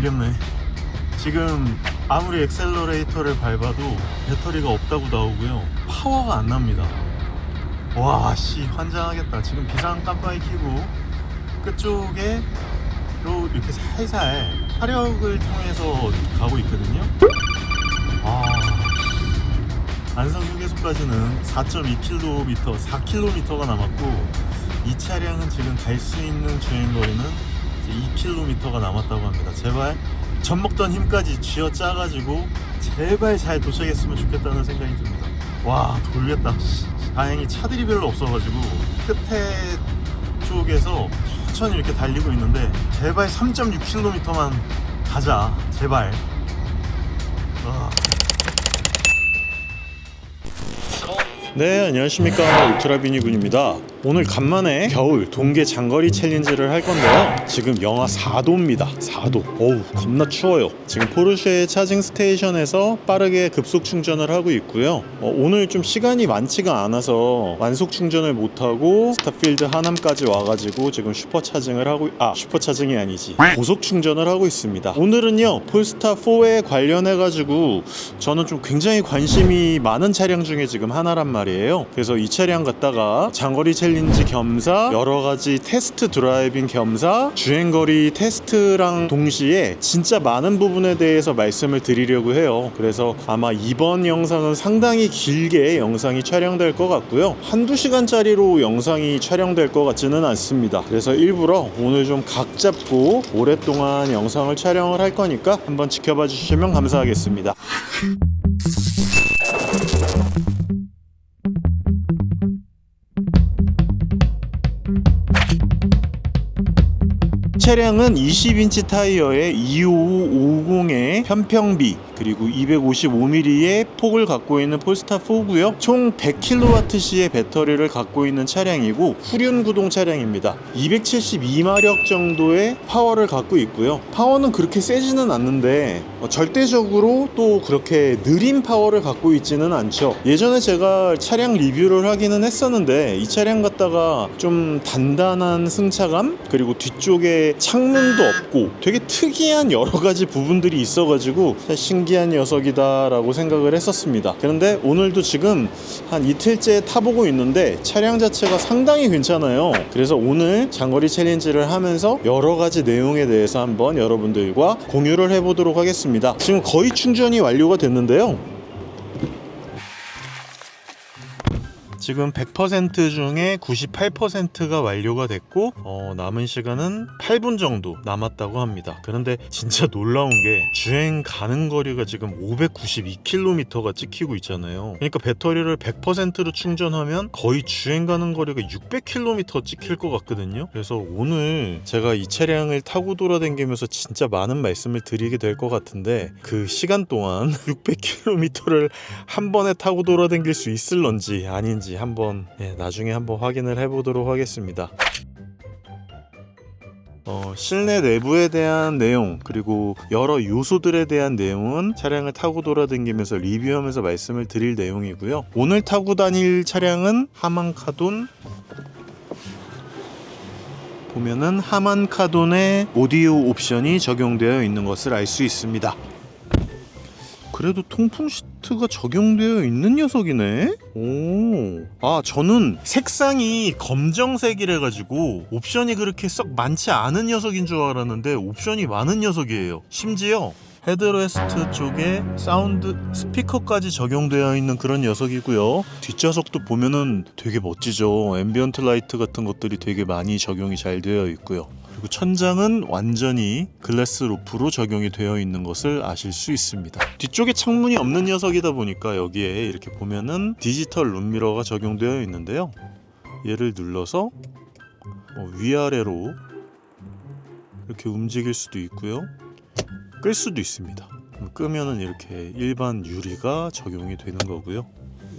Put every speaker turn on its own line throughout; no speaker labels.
잠겼네. 지금 아무리 엑셀러레이터를 밟아도 배터리가 없다고 나오고요, 파워가 안 납니다. 와, 씨, 환장하겠다. 지금 비상 깜빡이 켜고 끝쪽에 이렇게 살살 화력을 통해서 가고 있거든요. 안성 휴게소까지는 4.2km, 4km가 남았고, 이 차량은 지금 갈 수 있는 주행거리는 이제 2km가 남았다고 합니다. 제발 젖 먹던 힘까지 쥐어짜가지고 제발 잘 도착했으면 좋겠다는 생각이 듭니다. 와, 돌겠다. 다행히 차들이 별로 없어가지고 끝에 쪽에서 천천히 이렇게 달리고 있는데, 제발 3.6km만 가자, 제발. 네, 안녕하십니까, 울트라비니군입니다. 오늘 간만에 겨울 동계 장거리 챌린지를 할 건데요, 지금 영하 4도입니다 4도. 어우, 겁나 추워요. 지금 포르쉐 차징 스테이션에서 빠르게 급속 충전을 하고 있고요. 오늘 좀 시간이 많지가 않아서 완속 충전을 못하고 스타필드 하남까지 와가지고 지금 슈퍼 차징을 하고, 슈퍼 차징이 아니지, 고속 충전을 하고 있습니다. 오늘은요, 폴스타4에 관련해가지고 저는 좀 굉장히 관심이 많은 차량 중에 지금 하나란 말이에요. 그래서 이 차량 갖다가 장거리 챌린지 겸사 여러가지 테스트 드라이빙 겸사 주행거리 테스트랑 동시에 진짜 많은 부분에 대해서 말씀을 드리려고 해요. 그래서 아마 이번 영상은 상당히 길게 영상이 촬영될 것 같고요, 한두 시간짜리로 영상이 촬영될 것 같지는 않습니다. 그래서 일부러 오늘 좀 각 잡고 오랫동안 영상을 촬영을 할 거니까 한번 지켜봐 주시면 감사하겠습니다. 차량은 20인치 타이어에 25550의 편평비, 그리고 255mm의 폭을 갖고 있는 폴스타4고요. 총 100kWh의 배터리를 갖고 있는 차량이고 후륜 구동 차량입니다. 272마력 정도의 파워를 갖고 있고요. 파워는 그렇게 세지는 않는데 절대적으로 또 그렇게 느린 파워를 갖고 있지는 않죠. 예전에 제가 차량 리뷰를 하기는 했었는데, 이 차량 갖다가 좀 단단한 승차감, 그리고 뒤쪽에 창문도 없고 되게 특이한 여러가지 부분들이 있어가지고 신기한 녀석이다 라고 생각을 했었습니다. 그런데 오늘도 지금 한 이틀째 타보고 있는데 차량 자체가 상당히 괜찮아요. 그래서 오늘 장거리 챌린지를 하면서 여러가지 내용에 대해서 한번 여러분들과 공유를 해보도록 하겠습니다. 지금 거의 충전이 완료가 됐는데요, 지금 100% 중에 98%가 완료가 됐고 남은 시간은 8분 정도 남았다고 합니다. 그런데 진짜 놀라운 게 주행 가는 거리가 지금 592km가 찍히고 있잖아요. 그러니까 배터리를 100%로 충전하면 거의 주행 가는 거리가 600km 찍힐 것 같거든요. 그래서 오늘 제가 이 차량을 타고 돌아다니면서 진짜 많은 말씀을 드리게 될 것 같은데, 그 시간 동안 600km를 한 번에 타고 돌아다닐 수 있을런지 아닌지 한번 나중에 한번 확인을 해보도록 하겠습니다. 실내 내부에 대한 내용, 그리고 여러 요소들에 대한 내용은 차량을 타고 돌아다니면서 리뷰하면서 말씀을 드릴 내용이고요. 오늘 타고 다닐 차량은 하만카돈, 보면은 하만카돈의 오디오 옵션이 적용되어 있는 것을 알 수 있습니다. 그래도 통풍 시트가 적용되어 있는 녀석이네? 저는 색상이 검정색이라 가지고 옵션이 그렇게 썩 많지 않은 녀석인 줄 알았는데 옵션이 많은 녀석이에요. 심지어 헤드레스트 쪽에 사운드 스피커까지 적용되어 있는 그런 녀석이고요. 뒷좌석도 보면은 되게 멋지죠. 앰비언트 라이트 같은 것들이 되게 많이 적용이 잘 되어 있고요. 그리고 천장은 완전히 글래스 루프로 적용이 되어 있는 것을 아실 수 있습니다. 뒤쪽에 창문이 없는 녀석이다 보니까 여기에 이렇게 보면은 디지털 룸미러가 적용되어 있는데요, 얘를 눌러서 위아래로 이렇게 움직일 수도 있고요, 끌 수도 있습니다. 끄면은 이렇게 일반 유리가 적용이 되는 거고요.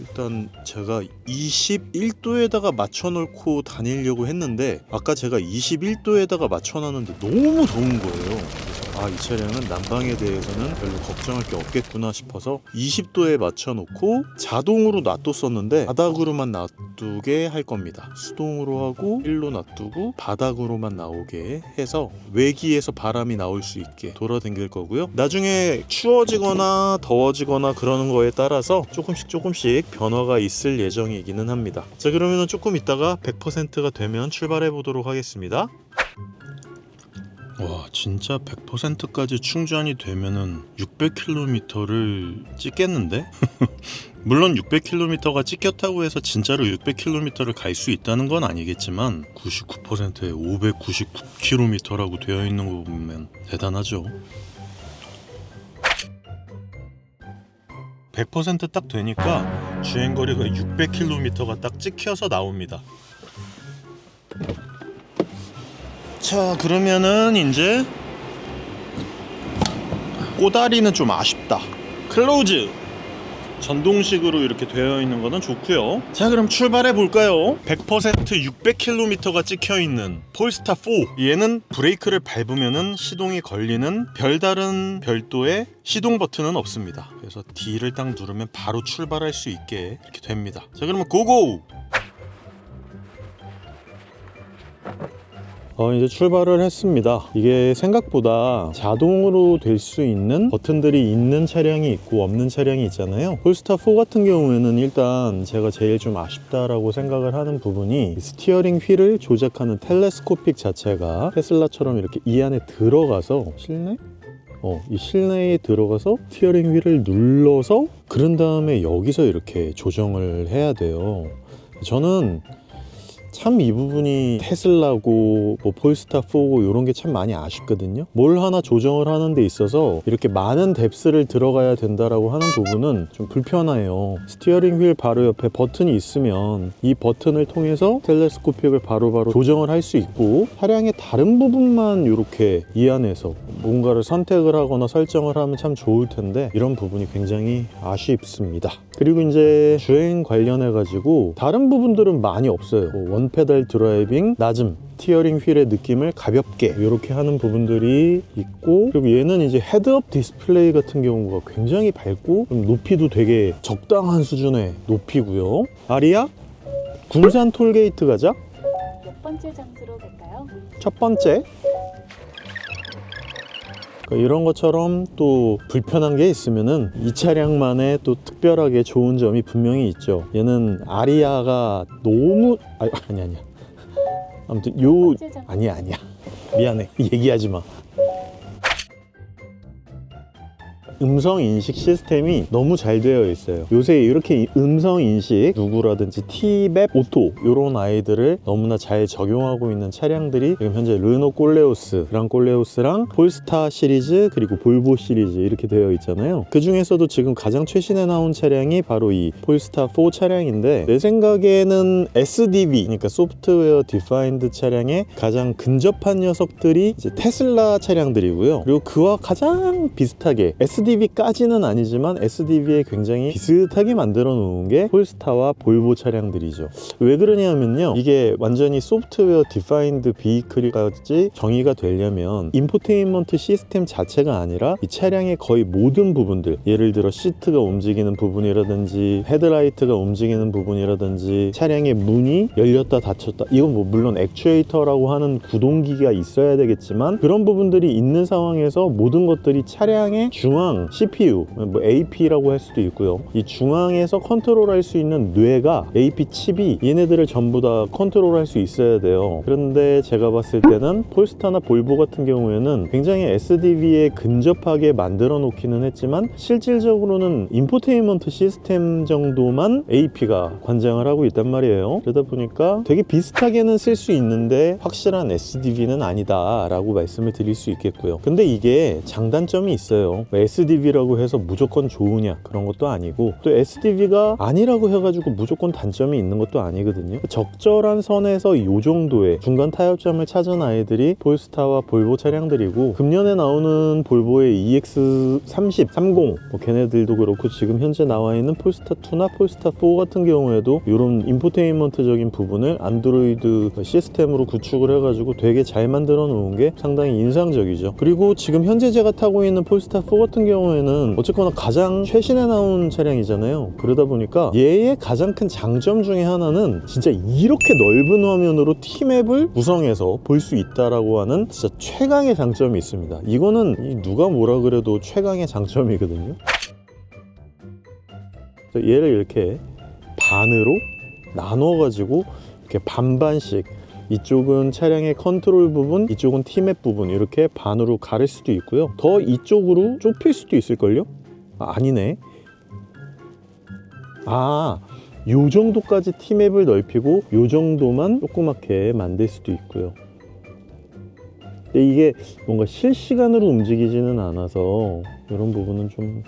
일단 제가 21도에다가 맞춰놓고 다니려고 했는데, 아까 제가 21도에다가 맞춰놨는데 너무 더운 거예요. 그래서 이 차량은 난방에 대해서는 별로 걱정할 게 없겠구나 싶어서 20도에 맞춰놓고 자동으로 놔뒀었는데 바닥으로만 놔두게 할 겁니다. 수동으로 하고 1로 놔두고 바닥으로만 나오게 해서 외기에서 바람이 나올 수 있게 돌아다닐 거고요. 나중에 추워지거나 더워지거나 그러는 거에 따라서 조금씩 변화가 있을 예정이기는 합니다. 자, 그러면 조금 있다가 100%가 되면 출발해 보도록 하겠습니다. 와, 진짜 100%까지 충전이 되면은 600km를 찍겠는데? 물론 600km가 찍혔다고 해서 진짜로 600km를 갈 수 있다는 건 아니겠지만 99%에 599km라고 되어 있는 거 보면 대단하죠. 100% 딱 되니까 주행거리가 600km가 딱 찍혀서 나옵니다. 자, 그러면은 이제 꼬다리는 좀 아쉽다. 클로즈! 전동식으로 이렇게 되어 있는 거는 좋고요. 자, 그럼 출발해 볼까요? 100% 600km가 찍혀 있는 폴스타 4. 얘는 브레이크를 밟으면은 시동이 걸리는 별다른 별도의 시동 버튼은 없습니다. 그래서 D를 딱 누르면 바로 출발할 수 있게 이렇게 됩니다. 자, 그러면 고고! 이제 출발을 했습니다. 이게 생각보다 자동으로 될 수 있는 버튼들이 있는 차량이 있고 없는 차량이 있잖아요. 폴스타 4 같은 경우에는 일단 제가 제일 좀 아쉽다라고 생각을 하는 부분이 스티어링 휠을 조작하는 텔레스코픽 자체가 테슬라처럼 이렇게 이 안에 들어가서 실내? 이 실내에 들어가서 스티어링 휠을 눌러서 그런 다음에 여기서 이렇게 조정을 해야 돼요. 저는 참 이 부분이 테슬라고 뭐 폴스타 4고 이런 게 참 많이 아쉽거든요. 뭘 하나 조정을 하는 데 있어서 이렇게 많은 뎁스를 들어가야 된다라고 하는 부분은 좀 불편해요. 스티어링 휠 바로 옆에 버튼이 있으면 이 버튼을 통해서 텔레스코픽을 바로바로 조정을 할 수 있고 차량의 다른 부분만 이렇게 이 안에서 뭔가를 선택을 하거나 설정을 하면 참 좋을 텐데 이런 부분이 굉장히 아쉽습니다. 그리고 이제 주행 관련해 가지고 다른 부분들은 많이 없어요. 원페달 드라이빙, 낮음, 스티어링 휠의 느낌을 가볍게 이렇게 하는 부분들이 있고, 그리고 얘는 이제 헤드업 디스플레이 같은 경우가 굉장히 밝고 높이도 되게 적당한 수준의 높이고요. 아리야, 군산 톨게이트 가자.
몇 번째 장소로 갈까요?
첫 번째. 이런 것처럼 또 불편한 게 있으면은 이 차량만의 또 특별하게 좋은 점이 분명히 있죠. 얘는 아리아가 너무 아니야 아무튼 아니야 미안해 얘기하지 마. 음성 인식 시스템이 너무 잘 되어 있어요. 요새 이렇게 음성 인식 누구라든지 티맵 오토 이런 아이들을 너무나 잘 적용하고 있는 차량들이 지금 현재 르노 꼴레오스, 그랑 꼴레오스랑 폴스타 시리즈 그리고 볼보 시리즈 이렇게 되어 있잖아요. 그 중에서도 지금 가장 최신에 나온 차량이 바로 이 폴스타 4 차량인데, 내 생각에는 SDV, 그러니까 소프트웨어 디파인드 차량에 가장 근접한 녀석들이 이제 테슬라 차량들이고요. 그리고 그와 가장 비슷하게 SDV까지는 아니지만 SDV에 굉장히 비슷하게 만들어 놓은 게 폴스타와 볼보 차량들이죠. 왜 그러냐면요, 이게 완전히 소프트웨어 디파인드 비이클까지 정의가 되려면 인포테인먼트 시스템 자체가 아니라 이 차량의 거의 모든 부분들, 예를 들어 시트가 움직이는 부분이라든지 헤드라이트가 움직이는 부분이라든지 차량의 문이 열렸다 닫혔다, 이건 뭐 물론 액추에이터라고 하는 구동기가 있어야 되겠지만 그런 부분들이 있는 상황에서 모든 것들이 차량의 중앙 CPU, 뭐 AP라고 할 수도 있고요. 이 중앙에서 컨트롤할 수 있는 뇌가 AP 칩이 얘네들을 전부 다 컨트롤할 수 있어야 돼요. 그런데 제가 봤을 때는 폴스타나 볼보 같은 경우에는 굉장히 SDV에 근접하게 만들어 놓기는 했지만 실질적으로는 인포테인먼트 시스템 정도만 AP가 관장을 하고 있단 말이에요. 그러다 보니까 되게 비슷하게는 쓸 수 있는데 확실한 SDV는 아니다 라고 말씀을 드릴 수 있겠고요. 근데 이게 장단점이 있어요. SDV SDV라고 해서 무조건 좋으냐 그런 것도 아니고, 또 SDV가 아니라고 해가지고 무조건 단점이 있는 것도 아니거든요. 적절한 선에서 이 정도의 중간 타협점을 찾은 아이들이 폴스타와 볼보 차량들이고, 금년에 나오는 볼보의 EX30, 30 뭐 걔네들도 그렇고, 지금 현재 나와 있는 폴스타2나 폴스타4 같은 경우에도 이런 인포테인먼트적인 부분을 안드로이드 시스템으로 구축을 해가지고 되게 잘 만들어 놓은 게 상당히 인상적이죠. 그리고 지금 현재 제가 타고 있는 폴스타4 같은 경우에는 어쨌거나 가장 최신에 나온 차량이잖아요. 그러다 보니까 얘의 가장 큰 장점 중에 하나는 진짜 이렇게 넓은 화면으로 T맵을 구성해서 볼 수 있다라고 하는 진짜 최강의 장점이 있습니다. 이거는 누가 뭐라 그래도 최강의 장점이거든요. 얘를 이렇게 반으로 나눠 가지고 이렇게 반반씩, 이쪽은 차량의 컨트롤 부분, 이쪽은 T맵 부분, 이렇게 반으로 가릴 수도 있고요. 더 이쪽으로 좁힐 수도 있을걸요? 아니네. 요 정도까지 T맵을 넓히고 요 정도만 조그맣게 만들 수도 있고요. 근데 이게 뭔가 실시간으로 움직이지는 않아서 이런 부분은 좀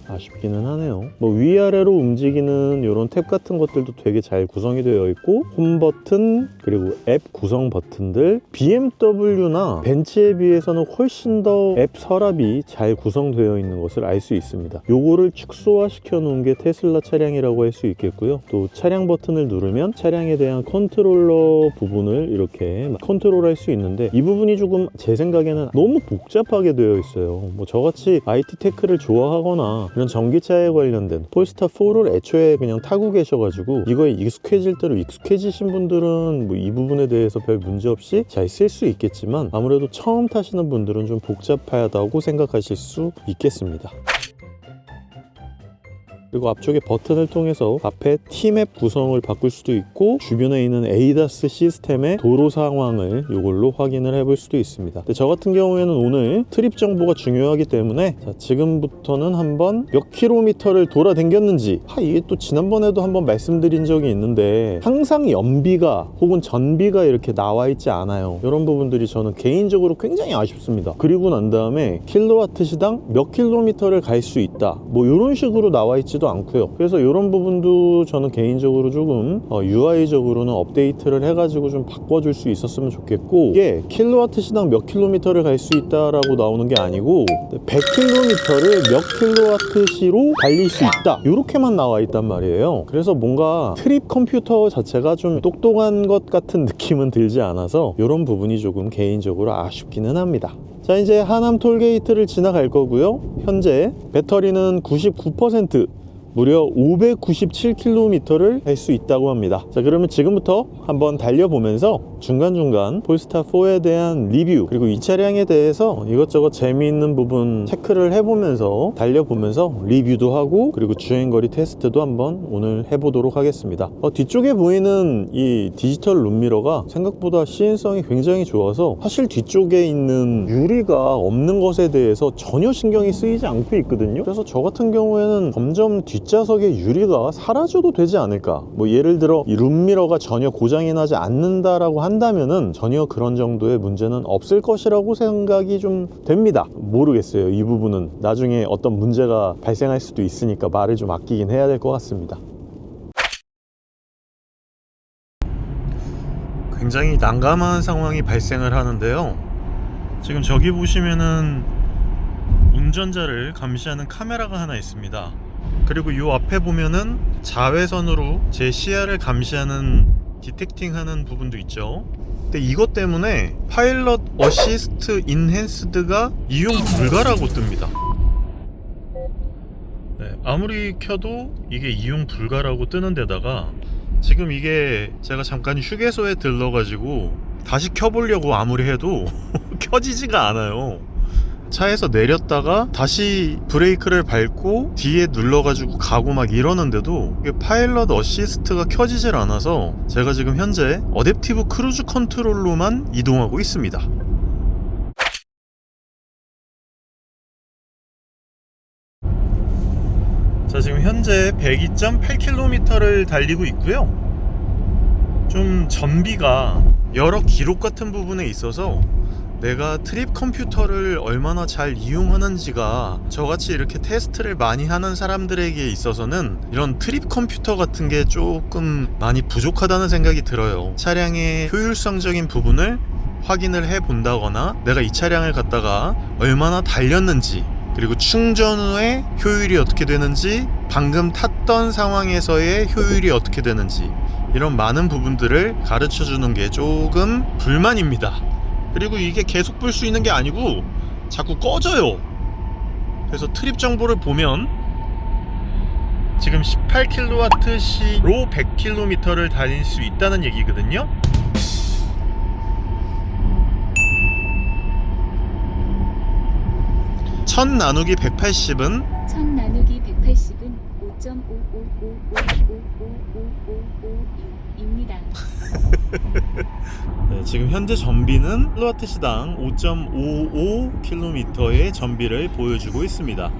아쉽기는 하네요. 뭐 위아래로 움직이는 이런 탭 같은 것들도 되게 잘 구성이 되어 있고, 홈 버튼 그리고 앱 구성 버튼들, BMW나 벤츠에 비해서는 훨씬 더 앱 서랍이 잘 구성되어 있는 것을 알 수 있습니다. 요거를 축소화 시켜 놓은 게 테슬라 차량이라고 할 수 있겠고요. 또 차량 버튼을 누르면 차량에 대한 컨트롤러 부분을 이렇게 컨트롤할 수 있는데, 이 부분이 조금 제 생각에는 너무 복잡하게 되어 있어요. 뭐 저같이 IT 테크를 좋아하거나 이런 전기차에 관련된 폴스타4를 애초에 그냥 타고 계셔가지고 이거에 익숙해질 대로 익숙해지신 분들은 뭐 이 부분에 대해서 별 문제 없이 잘 쓸 수 있겠지만, 아무래도 처음 타시는 분들은 좀 복잡하다고 생각하실 수 있겠습니다. 그리고 앞쪽에 버튼을 통해서 앞에 T맵 구성을 바꿀 수도 있고, 주변에 있는 ADAS 시스템의 도로 상황을 이걸로 확인을 해볼 수도 있습니다. 근데 저 같은 경우에는 오늘 트립 정보가 중요하기 때문에, 자, 지금부터는 한번 몇 킬로미터를 돌아다녔는지, 이게 또 지난번에도 한번 말씀드린 적이 있는데 항상 연비가 혹은 전비가 이렇게 나와 있지 않아요. 이런 부분들이 저는 개인적으로 굉장히 아쉽습니다. 그리고 난 다음에 킬로와트 시당 몇 킬로미터를 갈 수 있다, 뭐 이런 식으로 나와 있지도 않고요. 그래서 이런 부분도 저는 개인적으로 조금 UI적으로는 업데이트를 해가지고 좀 바꿔줄 수 있었으면 좋겠고, 이게 킬로와트 시당 몇 킬로미터를 갈 수 있다라고 나오는 게 아니고 100킬로미터를 몇 킬로와트 시로 달릴 수 있다, 이렇게만 나와 있단 말이에요. 그래서 뭔가 트립 컴퓨터 자체가 좀 똑똑한 것 같은 느낌은 들지 않아서 이런 부분이 조금 개인적으로 아쉽기는 합니다. 자, 이제 하남 톨게이트를 지나갈 거고요. 현재 배터리는 99%, 무려 597km를 할 수 있다고 합니다. 자, 그러면 지금부터 한번 달려보면서 중간중간 폴스타4에 대한 리뷰, 그리고 이 차량에 대해서 이것저것 재미있는 부분 체크를 해보면서 달려보면서 리뷰도 하고, 그리고 주행거리 테스트도 한번 오늘 해보도록 하겠습니다. 뒤쪽에 보이는 이 디지털 룸미러가 생각보다 시인성이 굉장히 좋아서 사실 뒤쪽에 있는 유리가 없는 것에 대해서 전혀 신경이 쓰이지 않고 있거든요. 그래서 저 같은 경우에는 점점 뒷좌석의 유리가 사라져도 되지 않을까, 뭐 예를 들어 이 룸미러가 전혀 고장이 나지 않는다라고 한다면은 전혀 그런 정도의 문제는 없을 것이라고 생각이 좀 됩니다. 모르겠어요. 이 부분은 나중에 어떤 문제가 발생할 수도 있으니까 말을 좀 아끼긴 해야 될 것 같습니다. 굉장히 난감한 상황이 발생을 하는데요. 지금 저기 보시면은 운전자를 감시하는 카메라가 하나 있습니다. 그리고 이 앞에 보면은 자외선으로 제 시야를 감시하는 디텍팅하는 부분도 있죠. 근데 이것 때문에 파일럿 어시스트 인핸스드가 이용 불가라고 뜹니다. 네, 아무리 켜도 이게 이용 불가라고 뜨는 데다가, 지금 이게 제가 잠깐 휴게소에 들러가지고 다시 켜보려고 아무리 해도 켜지지가 않아요. 차에서 내렸다가 다시 브레이크를 밟고 뒤에 눌러가지고 가고 막 이러는데도 이게 파일럿 어시스트가 켜지질 않아서 제가 지금 현재 어댑티브 크루즈 컨트롤로만 이동하고 있습니다. 자, 지금 현재 102.8km를 달리고 있고요. 좀 전비가 여러 기록 같은 부분에 있어서 내가 트립 컴퓨터를 얼마나 잘 이용하는지가 저같이 이렇게 테스트를 많이 하는 사람들에게 있어서는 이런 트립 컴퓨터 같은 게 조금 많이 부족하다는 생각이 들어요. 차량의 효율성적인 부분을 확인을 해 본다거나 내가 이 차량을 갖다가 얼마나 달렸는지, 그리고 충전 후에 효율이 어떻게 되는지, 방금 탔던 상황에서의 효율이 어떻게 되는지, 이런 많은 부분들을 가르쳐 주는 게 조금 불만입니다. 그리고 이게 계속 볼 수 있는 게 아니고 자꾸 꺼져요. 그래서 트립 정보를 보면 지금 18kWh로 100km를 달릴 수 있다는 얘기거든요. 천 나누기 180은
1000 나누기 180은 5.55555555555입니다.
네, 지금 현재 전비는 킬로와트시당 5.55km의 전비를 보여주고 있습니다.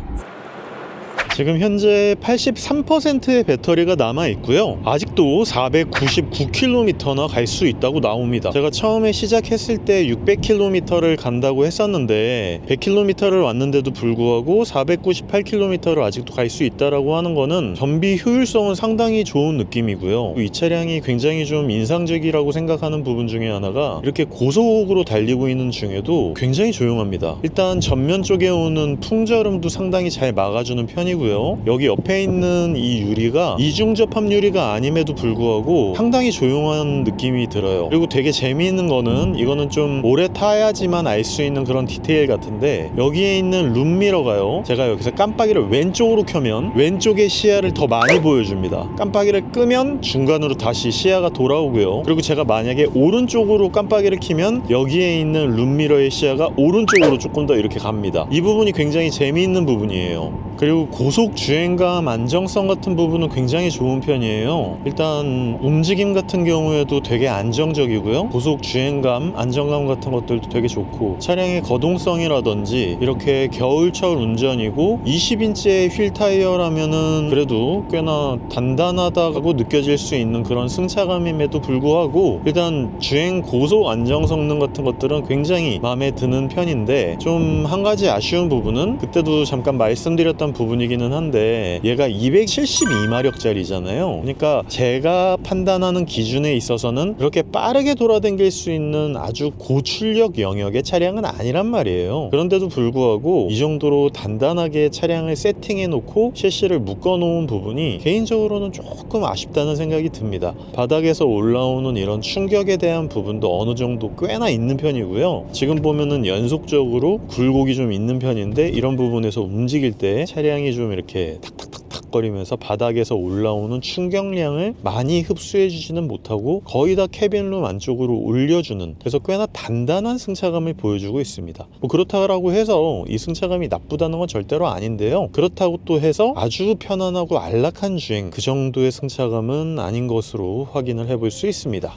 지금 현재 83%의 배터리가 남아 있고요. 아직도 499km나 갈 수 있다고 나옵니다. 제가 처음에 시작했을 때 600km를 간다고 했었는데 100km를 왔는데도 불구하고 498km를 아직도 갈 수 있다라고 하는 거는 전비 효율성은 상당히 좋은 느낌이고요. 이 차량이 굉장히 좀 인상적이라고 생각하는 부분 중에 하나가 이렇게 고속으로 달리고 있는 중에도 굉장히 조용합니다. 일단 전면 쪽에 오는 풍절음도 상당히 잘 막아주는 편이고, 여기 옆에 있는 이 유리가 이중접합 유리가 아님에도 불구하고 상당히 조용한 느낌이 들어요. 그리고 되게 재미있는 거는, 이거는 좀 오래 타야지만 알 수 있는 그런 디테일 같은데, 여기에 있는 룸미러가요, 제가 여기서 깜빡이를 왼쪽으로 켜면 왼쪽의 시야를 더 많이 보여줍니다. 깜빡이를 끄면 중간으로 다시 시야가 돌아오고요. 그리고 제가 만약에 오른쪽으로 깜빡이를 켜면 여기에 있는 룸미러의 시야가 오른쪽으로 조금 더 이렇게 갑니다. 이 부분이 굉장히 재미있는 부분이에요. 그리고 고속 주행감, 안정성 같은 부분은 굉장히 좋은 편이에요. 일단 움직임 같은 경우에도 되게 안정적이고요. 고속 주행감, 안정감 같은 것들도 되게 좋고, 차량의 거동성이라든지 이렇게 겨울철 운전이고 20인치의 휠 타이어라면은 그래도 꽤나 단단하다고 느껴질 수 있는 그런 승차감임에도 불구하고, 일단 주행 고속 안정 성능 같은 것들은 굉장히 마음에 드는 편인데, 좀 한 가지 아쉬운 부분은 그때도 잠깐 말씀드렸던 부분이기는 한데, 얘가 212마력짜리잖아요. 그러니까 제가 판단하는 기준에 있어서는 그렇게 빠르게 돌아다닐 수 있는 아주 고출력 영역의 차량은 아니란 말이에요. 그런데도 불구하고 이 정도로 단단하게 차량을 세팅해 놓고 셰시를 묶어 놓은 부분이 개인적으로는 조금 아쉽다는 생각이 듭니다. 바닥에서 올라오는 이런 충격에 대한 부분도 어느 정도 꽤나 있는 편이고요. 지금 보면은 연속적으로 굴곡이 좀 있는 편인데, 이런 부분에서 움직일 때 차량이 좀 이렇게 탁탁탁탁 거리면서 바닥에서 올라오는 충격량을 많이 흡수해 주지는 못하고 거의 다 캐빈룸 안쪽으로 올려주는, 그래서 꽤나 단단한 승차감을 보여주고 있습니다. 뭐 그렇다고 해서 이 승차감이 나쁘다는 건 절대로 아닌데요, 그렇다고 또 해서 아주 편안하고 안락한 주행, 그 정도의 승차감은 아닌 것으로 확인을 해볼 수 있습니다.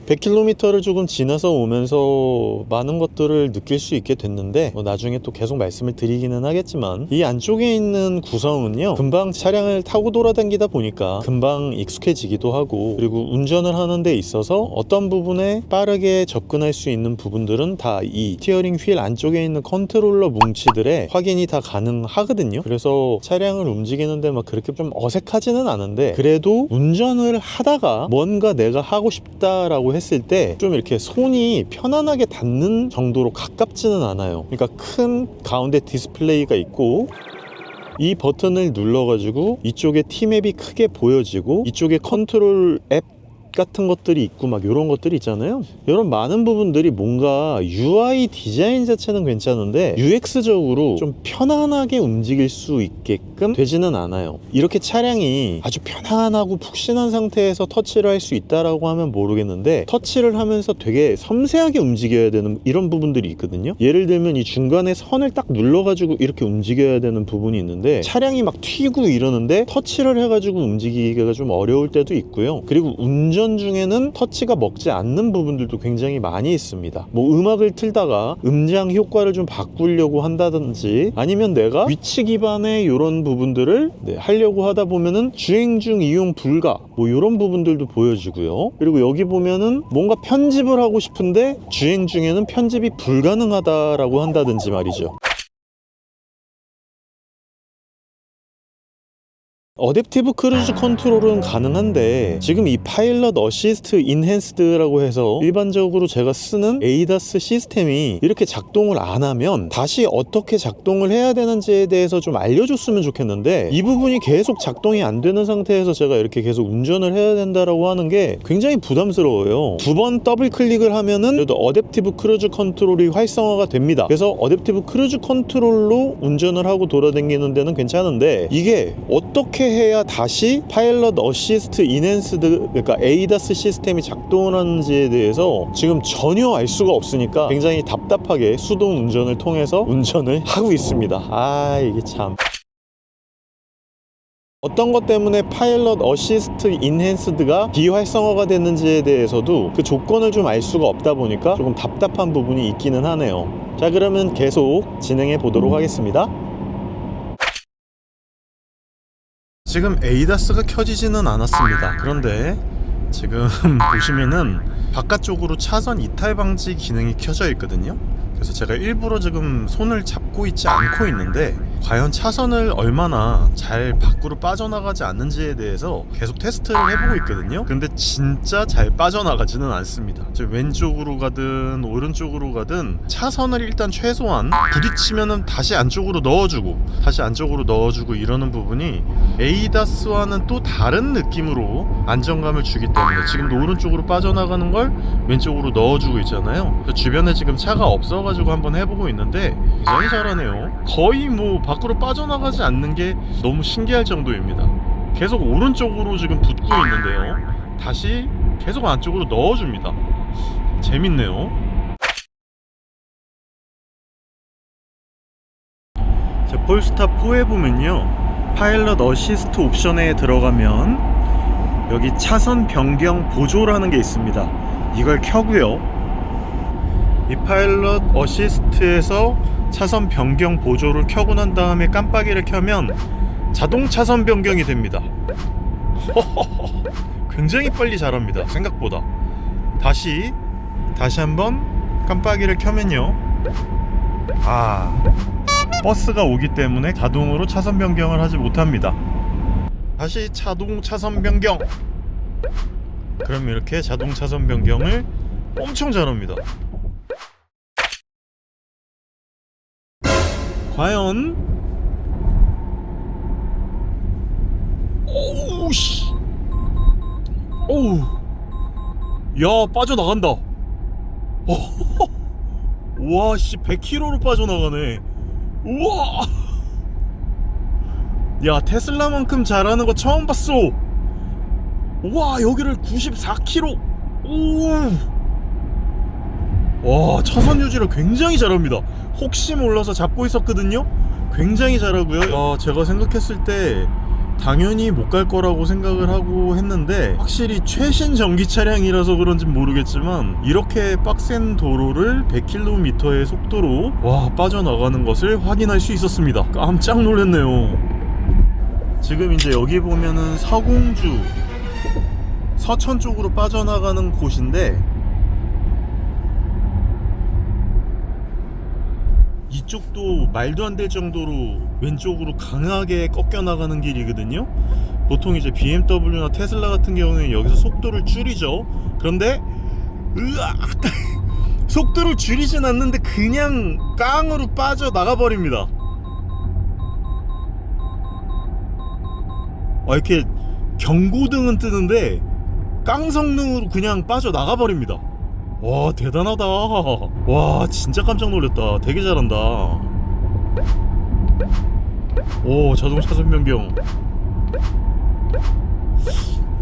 100km를 조금 지나서 오면서 많은 것들을 느낄 수 있게 됐는데, 나중에 또 계속 말씀을 드리기는 하겠지만, 이 안쪽에 있는 구성은요, 금방 차량을 타고 돌아다니다 보니까 금방 익숙해지기도 하고, 그리고 운전을 하는 데 있어서 어떤 부분에 빠르게 접근할 수 있는 부분들은 다 이 스티어링 휠 안쪽에 있는 컨트롤러 뭉치들의 확인이 다 가능하거든요. 그래서 차량을 움직이는데 막 그렇게 좀 어색하지는 않은데, 그래도 운전을 하다가 뭔가 내가 하고 싶다라고 했을 때 좀 이렇게 손이 편안하게 닿는 정도로 가깝지는 않아요. 그러니까 큰 가운데 디스플레이가 있고, 이 버튼을 눌러가지고 이쪽에 T맵이 크게 보여지고, 이쪽에 컨트롤 앱 같은 것들이 있고 막 이런 것들이 있잖아요. 이런 많은 부분들이 뭔가 UI 디자인 자체는 괜찮은데 UX적으로 좀 편안하게 움직일 수 있게끔 되지는 않아요. 이렇게 차량이 아주 편안하고 푹신한 상태에서 터치를 할 수 있다라고 하면 모르겠는데, 터치를 하면서 되게 섬세하게 움직여야 되는 이런 부분들이 있거든요. 예를 들면 이 중간에 선을 딱 눌러가지고 이렇게 움직여야 되는 부분이 있는데, 차량이 막 튀고 이러는데 터치를 해가지고 움직이기가 좀 어려울 때도 있고요. 그리고 운전 중에는 터치가 먹지 않는 부분들도 굉장히 많이 있습니다. 뭐 음악을 틀다가 음장 효과를 좀 바꾸려고 한다든지, 아니면 내가 위치 기반의 이런 부분들을 하려고 하다 보면은 주행 중 이용 불가 뭐 이런 부분들도 보여지고요. 그리고 여기 보면은 뭔가 편집을 하고 싶은데 주행 중에는 편집이 불가능하다라고 한다든지 말이죠. 어댑티브 크루즈 컨트롤은 가능한데 지금 이 파일럿 어시스트 인핸스드라고 해서 일반적으로 제가 쓰는 ADAS 시스템이 이렇게 작동을 안 하면 다시 어떻게 작동을 해야 되는지에 대해서 좀 알려줬으면 좋겠는데 이 부분이 계속 작동이 안 되는 상태에서 제가 이렇게 계속 운전을 해야 된다라고 하는 게 굉장히 부담스러워요. 두 번 더블 클릭을 하면은 그래도 어댑티브 크루즈 컨트롤이 활성화가 됩니다. 그래서 어댑티브 크루즈 컨트롤로 운전을 하고 돌아다니는 데는 괜찮은데 이게 어떻게 해야 다시 파일럿 어시스트 인핸스드 그러니까 ADAS 시스템이 작동을 하는지에 대해서 지금 전혀 알 수가 없으니까 굉장히 답답하게 수동 운전을 통해서 운전을 하고 있습니다. 이게 참 어떤 것 때문에 파일럿 어시스트 인핸스드가 비활성화가 됐는지에 대해서도 그 조건을 좀 알 수가 없다 보니까 조금 답답한 부분이 있기는 하네요. 자, 그러면 계속 진행해 보도록 하겠습니다. 지금 ADAS가 켜지지는 않았습니다. 그런데 지금 보시면은 바깥쪽으로 차선 이탈 방지 기능이 켜져 있거든요. 그래서 제가 일부러 지금 손을 잡고 있지 않고 있는데 과연 차선을 얼마나 잘 밖으로 빠져나가지 않는지에 대해서 계속 테스트를 해보고 있거든요. 근데 진짜 잘 빠져나가지는 않습니다. 왼쪽으로 가든 오른쪽으로 가든 차선을 일단 최소한 부딪히면은 다시 안쪽으로 넣어주고 다시 안쪽으로 넣어주고 이러는 부분이 ADAS와는 또 다른 느낌으로 안정감을 주기 때문에 지금도 오른쪽으로 빠져나가는 걸 왼쪽으로 넣어주고 있잖아요. 주변에 지금 차가 없어가지고 한번 해보고 있는데 굉장히 잘하네요. 거의 뭐 밖으로 빠져나가지 않는 게 너무 신기할 정도입니다. 계속 오른쪽으로 지금 붙고 있는데요. 다시 계속 안쪽으로 넣어줍니다. 재밌네요. 자, 폴스타 4에 보면요, 파일럿 어시스트 옵션에 들어가면 여기 차선 변경 보조라는 게 있습니다. 이걸 켜고요, 이 파일럿 어시스트에서 차선 변경 보조를 켜고 난 다음에 깜빡이를 켜면 자동 차선 변경이 됩니다. 굉장히 빨리 잘합니다. 생각보다. 다시 한번 깜빡이를 켜면요, 버스가 오기 때문에 자동으로 차선 변경을 하지 못합니다. 다시 자동 차선 변경. 그럼 이렇게 자동 차선 변경을 엄청 잘합니다. 과연 오우씨, 오우, 야, 빠져나간다. 와씨, 100km로 빠져나가네. 우와, 야, 테슬라만큼 잘하는 거 처음 봤어. 와, 여기를 94km. 오, 와, 차선 유지를 굉장히 잘합니다. 혹시 몰라서 잡고 있었거든요. 굉장히 잘하고요. 제가 생각했을 때 당연히 못 갈 거라고 생각을 하고 했는데 확실히 최신 전기 차량이라서 그런지 모르겠지만 이렇게 빡센 도로를 100km의 속도로 빠져나가는 것을 확인할 수 있었습니다. 깜짝 놀랐네요. 지금 이제 여기 보면은 서공주 서천 쪽으로 빠져나가는 곳인데 이쪽도 말도 안 될 정도로 왼쪽으로 강하게 꺾여 나가는 길이거든요. 보통 이제 BMW나 테슬라 같은 경우는 여기서 속도를 줄이죠. 그런데 속도를 줄이진 않는데 그냥 깡으로 빠져 나가 버립니다. 이렇게 경고등은 뜨는데 깡 성능으로 그냥 빠져 나가 버립니다. 와, 대단하다. 와, 진짜 깜짝 놀랐다. 되게 잘한다. 오, 자동 차선 변경.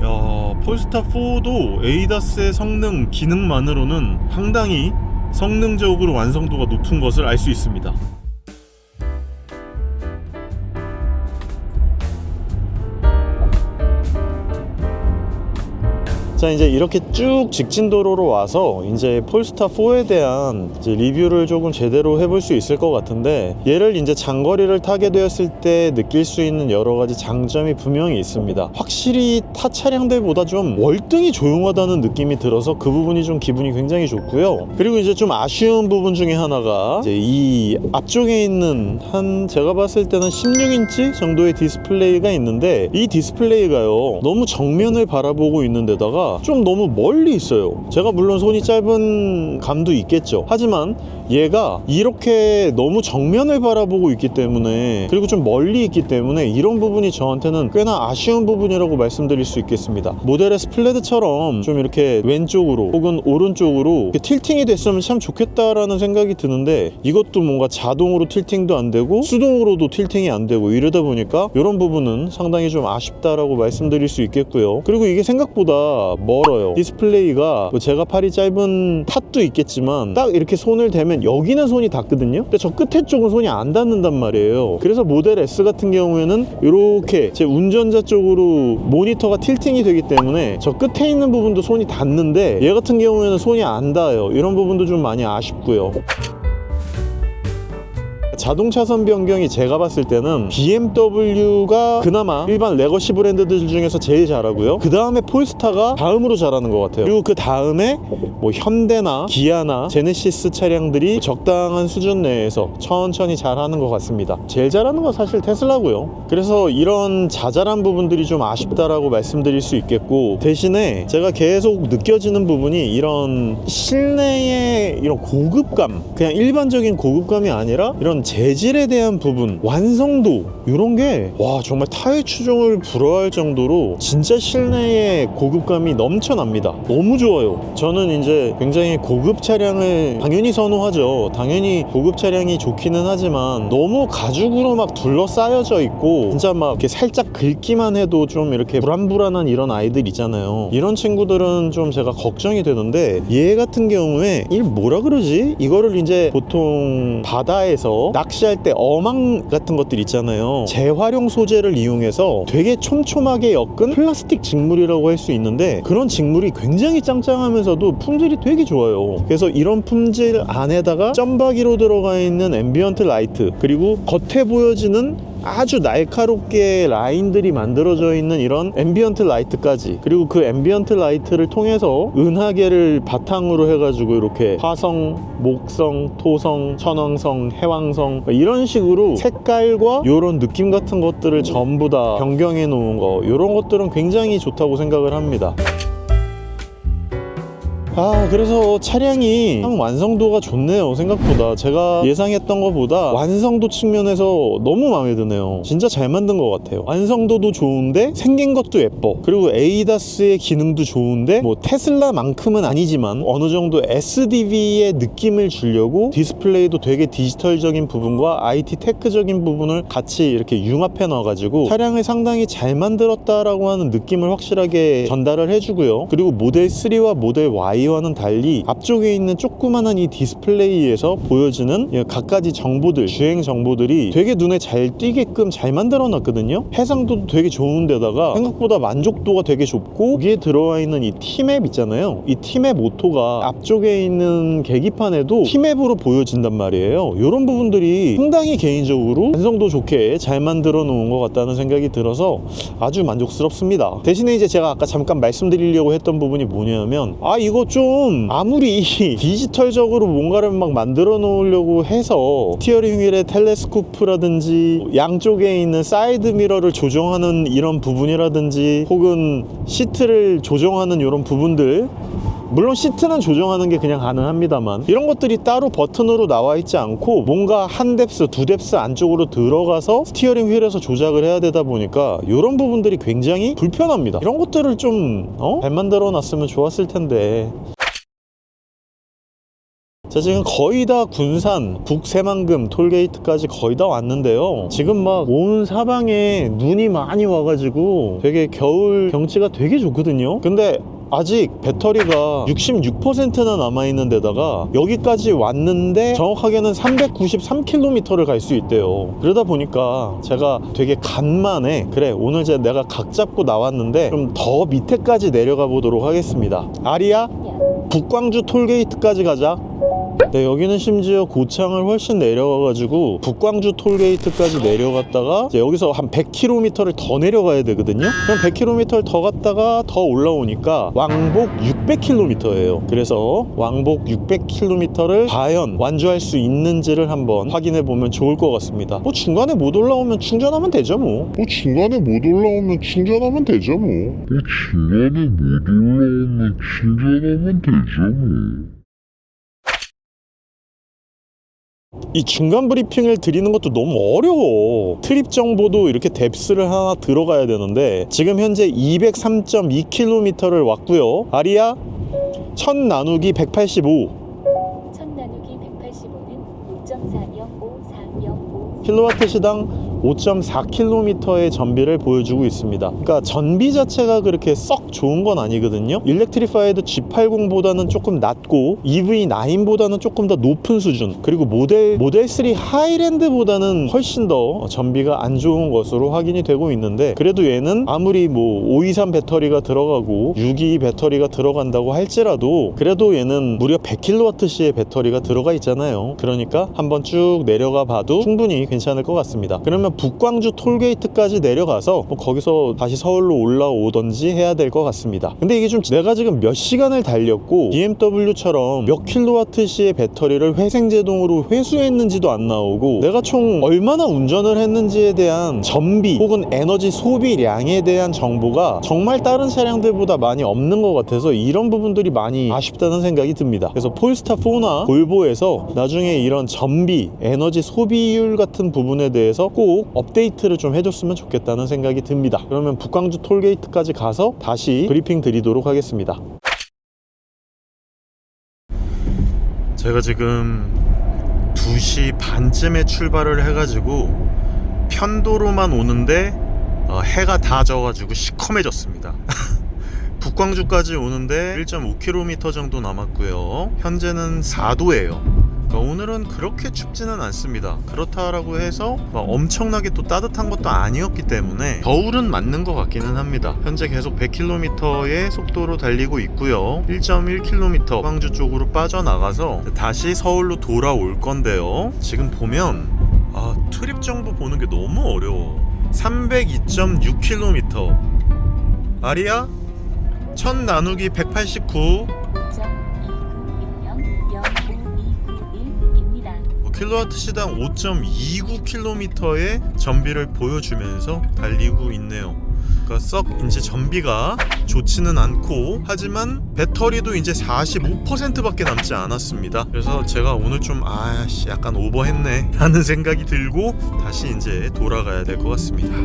야, 폴스타 4도 ADAS의 성능, 기능만으로는 상당히 성능적으로 완성도가 높은 것을 알 수 있습니다. 자, 자, 이제 이렇게 쭉 직진 도로로 와서 이제 폴스타 4에 대한 이제 리뷰를 조금 제대로 해볼 수 있을 것 같은데, 얘를 이제 장거리를 타게 되었을 때 느낄 수 있는 여러 가지 장점이 분명히 있습니다. 확실히 타 차량들보다 좀 월등히 조용하다는 느낌이 들어서 그 부분이 좀 기분이 굉장히 좋고요. 그리고 이제 좀 아쉬운 부분 중에 하나가 이제 이 앞쪽에 있는 한 제가 봤을 때는 16인치 정도의 디스플레이가 있는데, 이 디스플레이가요 너무 정면을 바라보고 있는 데다가 좀 너무 멀리 있어요. 제가 물론 손이 짧은 감도 있겠죠. 하지만 얘가 이렇게 너무 정면을 바라보고 있기 때문에, 그리고 좀 멀리 있기 때문에 이런 부분이 저한테는 꽤나 아쉬운 부분이라고 말씀드릴 수 있겠습니다. 모델 S 플레드처럼 좀 이렇게 왼쪽으로 혹은 오른쪽으로 이렇게 틸팅이 됐으면 참 좋겠다라는 생각이 드는데, 이것도 뭔가 자동으로 틸팅도 안 되고 수동으로도 틸팅이 안 되고 이러다 보니까 이런 부분은 상당히 좀 아쉽다라고 말씀드릴 수 있겠고요. 그리고 이게 생각보다 멀어요. 디스플레이가 뭐 제가 팔이 짧은 탓도 있겠지만 딱 이렇게 손을 대면 여기는 손이 닿거든요. 근데 저 끝에 쪽은 손이 안 닿는단 말이에요. 그래서 모델 S 같은 경우에는 이렇게 제 운전자 쪽으로 모니터가 틸팅이 되기 때문에 저 끝에 있는 부분도 손이 닿는데, 얘 같은 경우에는 손이 안 닿아요. 이런 부분도 좀 많이 아쉽고요. 자동 차선 변경이 제가 봤을 때는 BMW가 그나마 일반 레거시 브랜드들 중에서 제일 잘하고요. 그 다음에 폴스타가 다음으로 잘하는 것 같아요. 그리고 그 다음에 뭐 현대나 기아나 제네시스 차량들이 적당한 수준 내에서 천천히 잘하는 것 같습니다. 제일 잘하는 건 사실 테슬라고요. 그래서 이런 자잘한 부분들이 좀 아쉽다라고 말씀드릴 수 있겠고, 대신에 제가 계속 느껴지는 부분이 이런 실내의 이런 고급감, 그냥 일반적인 고급감이 아니라 이런 재질에 대한 부분, 완성도, 이런 게 와 정말 타의 추종을 불허할 정도로 진짜 실내의 고급감이 넘쳐납니다. 너무 좋아요. 저는 이제 굉장히 고급 차량을 당연히 선호하죠. 당연히 고급 차량이 좋기는 하지만 너무 가죽으로 막 둘러싸여져 있고 진짜 막 이렇게 살짝 긁기만 해도 좀 이렇게 불안불안한 이런 아이들 있잖아요. 이런 친구들은 좀 제가 걱정이 되는데, 얘 같은 경우에 이 뭐라 그러지? 이거를 이제 보통 바다에서 낚시할 때 어망 같은 것들 있잖아요. 재활용 소재를 이용해서 되게 촘촘하게 엮은 플라스틱 직물이라고 할 수 있는데, 그런 직물이 굉장히 짱짱하면서도 품질이 되게 좋아요. 그래서 이런 품질 안에다가 점박이로 들어가 있는 앰비언트 라이트, 그리고 겉에 보여지는 아주 날카롭게 라인들이 만들어져 있는 이런 앰비언트 라이트까지, 그리고 그 앰비언트 라이트를 통해서 은하계를 바탕으로 해가지고 이렇게 화성, 목성, 토성, 천왕성, 해왕성 이런 식으로 색깔과 이런 느낌 같은 것들을 전부 다 변경해 놓은 거, 이런 것들은 굉장히 좋다고 생각을 합니다. 그래서 차량이 참 완성도가 좋네요. 생각보다 제가 예상했던 것보다 완성도 측면에서 너무 마음에 드네요. 진짜 잘 만든 것 같아요. 완성도도 좋은데 생긴 것도 예뻐. 그리고 에이다스의 기능도 좋은데 뭐 테슬라만큼은 아니지만 어느 정도 SDV의 느낌을 주려고 디스플레이도 되게 디지털적인 부분과 IT 테크적인 부분을 같이 이렇게 융합해 놔가지고 차량을 상당히 잘 만들었다라고 하는 느낌을 확실하게 전달을 해주고요. 그리고 모델 3와 모델 Y 와는 달리 앞쪽에 있는 조그만한 이 디스플레이에서 보여지는 갖가지 정보들, 주행 정보들이 되게 눈에 잘 띄게끔 잘 만들어 놨거든요. 해상도도 되게 좋은데다가 생각보다 만족도가 되게 좋고, 여기에 들어와 있는 이 T맵 있잖아요. 이 T맵 오토가 앞쪽에 있는 계기판에도 T맵으로 보여진단 말이에요. 이런 부분들이 상당히 개인적으로 완성도 좋게 잘 만들어 놓은 것 같다는 생각이 들어서 아주 만족스럽습니다. 대신에 이제 제가 아까 잠깐 말씀드리려고 했던 부분이 뭐냐면, 이거 좀 아무리 디지털적으로 뭔가를 막 만들어 놓으려고 해서 스티어링 휠의 텔레스코프라든지 양쪽에 있는 사이드 미러를 조정하는 이런 부분이라든지 혹은 시트를 조정하는 이런 부분들, 물론 시트는 조정하는 게 그냥 가능합니다만 이런 것들이 따로 버튼으로 나와 있지 않고 뭔가 한 뎁스, 두 뎁스 안쪽으로 들어가서 스티어링 휠에서 조작을 해야 되다 보니까 이런 부분들이 굉장히 불편합니다. 이런 것들을 좀 잘 만들어 놨으면 좋았을 텐데. 자, 지금 거의 다 군산, 북새만금 톨게이트까지 거의 다 왔는데요. 지금 막 온 사방에 눈이 많이 와가지고 되게 겨울 경치가 되게 좋거든요. 근데 아직 배터리가 66%나 남아있는 데다가 여기까지 왔는데 정확하게는 393km를 갈 수 있대요. 그러다 보니까 제가 되게 간만에 그래 오늘 내가 각 잡고 나왔는데 좀 더 밑에까지 내려가 보도록 하겠습니다. 아리야, 북광주 톨게이트까지 가자. 네, 여기는 심지어 고창을 훨씬 내려가가지고 북광주 톨게이트까지 내려갔다가 이제 여기서 한 100km를 더 내려가야 되거든요. 그럼 100km를 더 갔다가 더 올라오니까 왕복 600km예요. 그래서 왕복 600km를 과연 완주할 수 있는지를 한번 확인해 보면 좋을 것 같습니다. 뭐 중간에 못 올라오면 충전하면 되죠 뭐.
중간에 못 올라오면 충전하면 되죠 뭐.
이 중간 브리핑을 드리는 것도 너무 어려워. 트립 정보도 이렇게 뎁스를 하나 들어가야 되는데 지금 현재 203.2km를 왔고요. 아리야, 1000 나누기 185
1000 나누기 185는 5.405
킬로와트 시당 5.4km의 전비를 보여주고 있습니다. 그러니까 전비 자체가 그렇게 썩 좋은 건 아니거든요. 일렉트리파이드 G80보다는 조금 낮고 EV9보다는 조금 더 높은 수준, 그리고 모델 3 하이랜드보다는 훨씬 더 전비가 안 좋은 것으로 확인이 되고 있는데, 그래도 얘는 아무리 뭐 523 배터리가 들어가고 622 배터리가 들어간다고 할지라도 그래도 얘는 무려 100kWh의 배터리가 들어가 있잖아요. 그러니까 한번 쭉 내려가 봐도 충분히 괜찮을 것 같습니다. 그러면 북광주 톨게이트까지 내려가서 뭐 거기서 다시 서울로 올라오던지 해야 될 것 같습니다. 근데 이게 좀 내가 지금 몇 시간을 달렸고 BMW처럼 몇 킬로와트시의 배터리를 회생제동으로 회수했는지도 안 나오고 내가 총 얼마나 운전을 했는지에 대한 전비 혹은 에너지 소비량에 대한 정보가 정말 다른 차량들보다 많이 없는 것 같아서 이런 부분들이 많이 아쉽다는 생각이 듭니다. 그래서 폴스타 4나 볼보에서 나중에 이런 전비, 에너지 소비율 같은 부분에 대해서 꼭 업데이트를 좀 해줬으면 좋겠다는 생각이 듭니다. 그러면 북광주 톨게이트까지 가서 다시 브리핑 드리도록 하겠습니다. 제가 지금 2시 반쯤에 출발을 해가지고 편도로만 오는데 해가 다 져가지고 시커매졌습니다. 북광주까지 오는데 1.5km 정도 남았고요. 현재는 4도예요. 오늘은 그렇게 춥지는 않습니다. 그렇다라고 해서 엄청나게 또 따뜻한 것도 아니었기 때문에 겨울은 맞는 것 같기는 합니다. 현재 계속 100km의 속도로 달리고 있고요. 1.1km 광주 쪽으로 빠져나가서 다시 서울로 돌아올 건데요. 지금 보면 트립 정보 보는 게 너무 어려워. 302.6km. 아리야, 1000 나누기 189 킬로와트 시당 5.29km의 전비를 보여주면서 달리고 있네요. 그러니까 썩 이제 전비가 좋지는 않고, 하지만 배터리도 이제 45%밖에 남지 않았습니다. 그래서 제가 오늘 좀 약간 오버했네 라는 생각이 들고 다시 이제 돌아가야 될 것 같습니다.